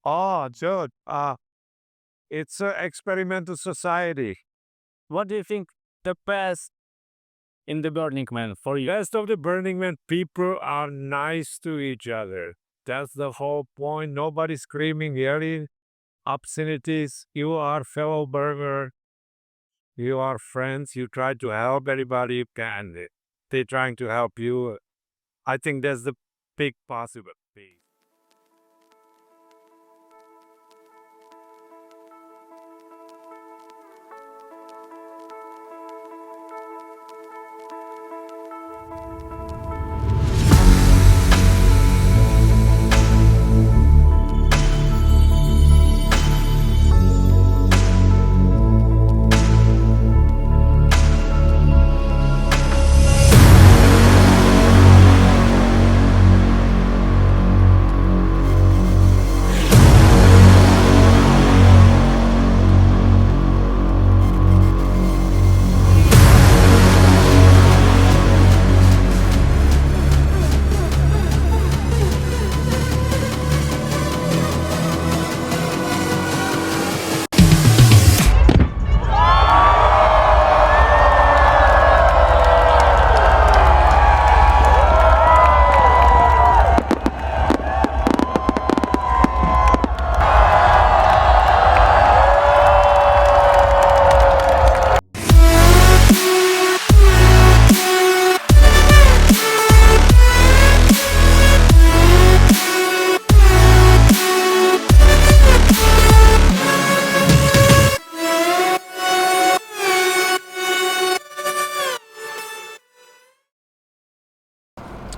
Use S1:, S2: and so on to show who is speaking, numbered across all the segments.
S1: Oh, dude, it's an experimental society.
S2: What do you think the best in the Burning Man for you?
S1: Best of the Burning Man, people are nice to each other. That's the whole point. Nobody screaming, yelling, obscenities. You are fellow burger. You are friends. You try to help everybody, and they trying to help you. I think that's the big possible thing.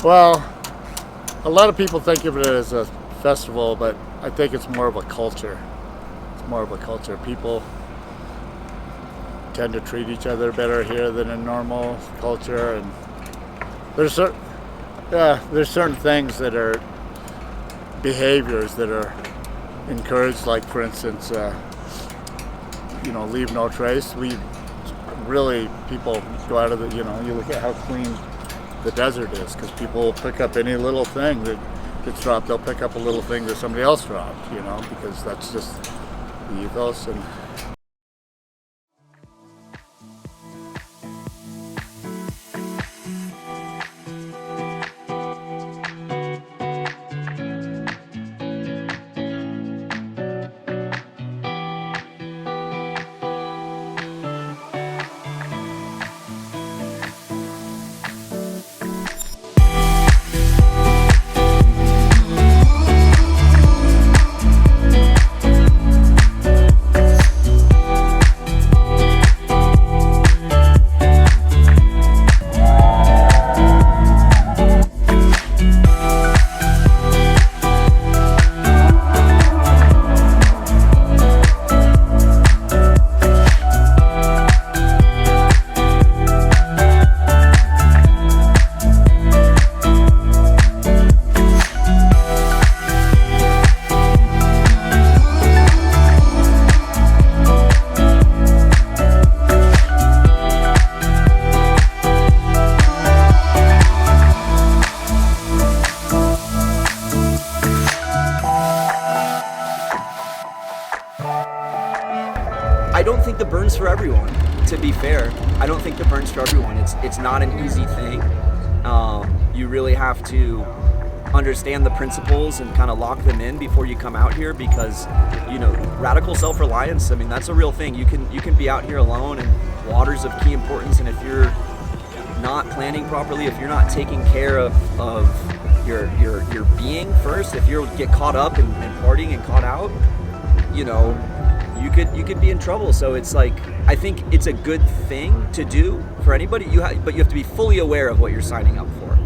S3: Well, a lot of people think of it as a festival, but I think it's more of a culture. It's more of a culture. People tend to treat each other better here than in normal culture, and there's certain things that are behaviors that are encouraged. Like, for instance, leave no trace. We really, people go out of the, you look at how clean the desert is, because people will pick up any little thing that gets dropped. They'll pick up a little thing that somebody else dropped, because that's just the ethos. And
S4: I don't think the burn's for everyone. To be fair, I don't think the burn's for everyone. It's not an easy thing. You really have to understand the principles and kind of lock them in before you come out here, because radical self-reliance, I mean, that's a real thing. You can be out here alone, and water's of key importance, and if you're not planning properly, if you're not taking care of your being first, if you get caught up in partying and caught out, you could be in trouble. So it's like, I think it's a good thing to do for anybody, but you have to be fully aware of what you're signing up for.